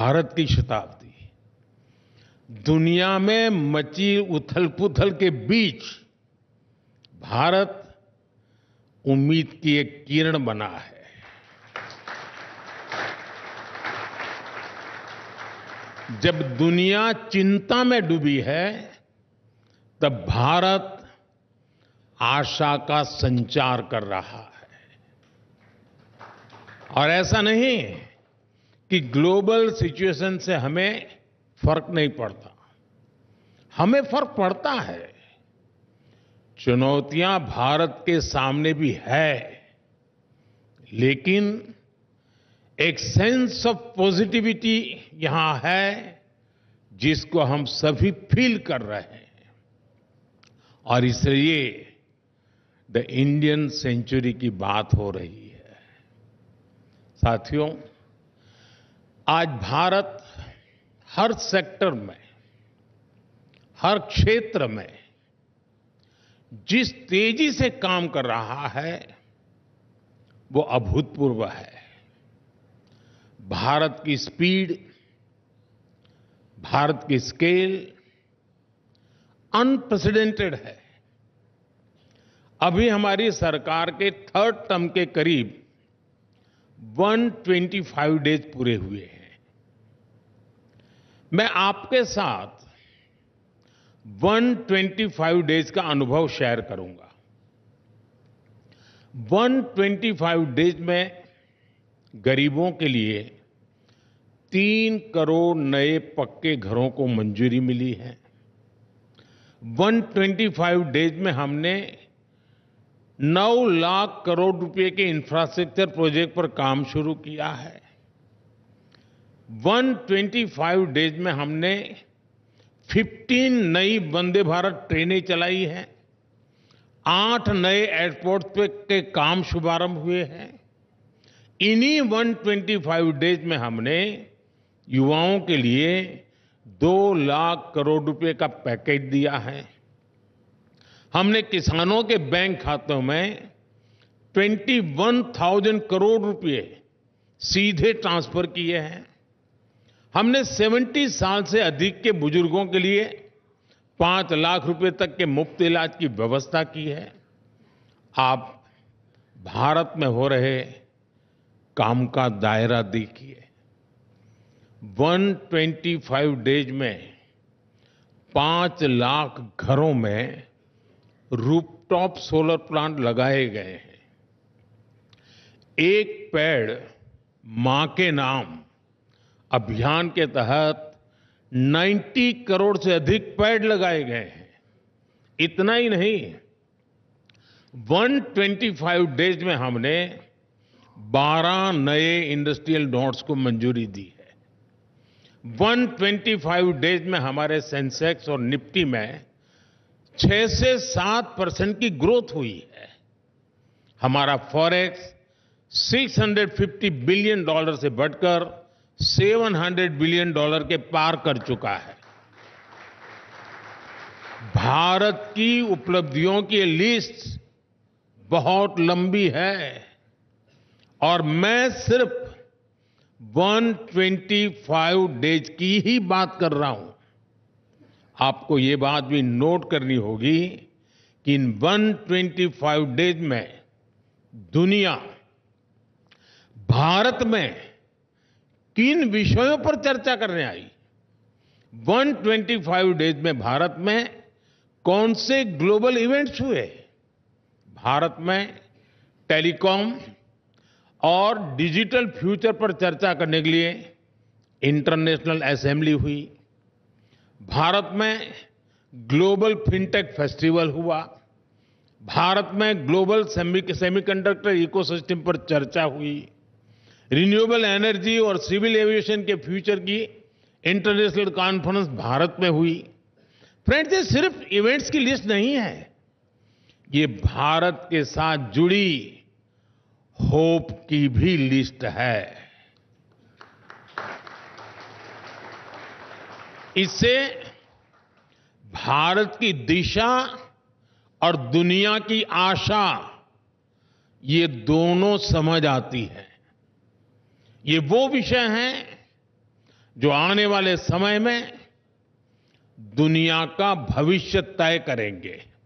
भारत की शताब्दी दुनिया में मची उथल-पुथल के बीच भारत उम्मीद की एक किरण बना है। जब दुनिया चिंता में डूबी है, तब भारत आशा का संचार कर रहा है। और ऐसा नहीं कि ग्लोबल सिचुएशन से हमें फर्क नहीं पड़ता, हमें फर्क पड़ता है। चुनौतियां भारत के सामने भी है, लेकिन एक सेंस ऑफ पॉजिटिविटी यहां है जिसको हम सभी फील कर रहे हैं। और इसलिए द इंडियन सेंचुरी की बात हो रही है। साथियों, आज भारत हर सेक्टर में, हर क्षेत्र में जिस तेजी से काम कर रहा है, वो अभूतपूर्व है। भारत की स्पीड, भारत की स्केल अनप्रेसिडेंटेड है। अभी हमारी सरकार के थर्ड टर्म के करीब 125 डेज पूरे हुए हैं। मैं आपके साथ 125 डेज का अनुभव शेयर करूंगा। 125 डेज में गरीबों के लिए 3 करोड़ नए पक्के घरों को मंजूरी मिली है। 125 डेज में हमने 9 लाख करोड़ रुपए के इंफ्रास्ट्रक्चर प्रोजेक्ट पर काम शुरू किया है। 125 डेज में हमने 15 नई वंदे भारत ट्रेनें चलाई हैं। 8 नए एयरपोर्ट पे के काम शुभारंभ हुए हैं। इन्हीं 125 डेज में हमने युवाओं के लिए 2 लाख करोड़ रुपए का पैकेज दिया है। हमने किसानों के बैंक खातों में 21,000 करोड़ रुपए सीधे ट्रांसफर किए हैं। हमने 70 साल से अधिक के बुजुर्गों के लिए 5 लाख रुपए तक के मुफ्त इलाज की व्यवस्था की है। आप भारत में हो रहे काम का दायरा देखिए। 125 डेज में 5 लाख घरों में रूफटॉप सोलर प्लांट लगाए गए हैं। एक पेड़ मां के नाम अभियान के तहत 90 करोड़ से अधिक पेड़ लगाए गए हैं। इतना ही नहीं, 125 डेज में हमने 12 नए इंडस्ट्रियल नोड्स को मंजूरी दी है। 125 डेज में हमारे सेंसेक्स और निफ्टी में 6 से 7% की ग्रोथ हुई है। हमारा फॉरेक्स $650 बिलियन से बढ़कर $700 बिलियन के पार कर चुका है। भारत की उपलब्धियों की लिस्ट बहुत लंबी है और मैं सिर्फ 125 डेज की ही बात कर रहा हूं। आपको ये बात भी नोट करनी होगी कि इन 125 डेज में दुनिया भारत में किन विषयों पर चर्चा करने आई। 125 डेज में भारत में कौन से ग्लोबल इवेंट्स हुए। भारत में टेलीकॉम और डिजिटल फ्यूचर पर चर्चा करने के लिए इंटरनेशनल असेंबली हुई। भारत में ग्लोबल फिनटेक फेस्टिवल हुआ। भारत में ग्लोबल सेमीकंडक्टर इकोसिस्टम पर चर्चा हुई। रिन्यूएबल एनर्जी और सिविल एविएशन के फ्यूचर की इंटरनेशनल कॉन्फ्रेंस भारत में हुई। फ्रेंड्स, ये सिर्फ इवेंट्स की लिस्ट नहीं है, ये भारत के साथ जुड़ी होप की भी लिस्ट है। इससे भारत की दिशा और दुनिया की आशा, ये दोनों समझ आती है। ये वो विषय हैं जो आने वाले समय में दुनिया का भविष्य तय करेंगे।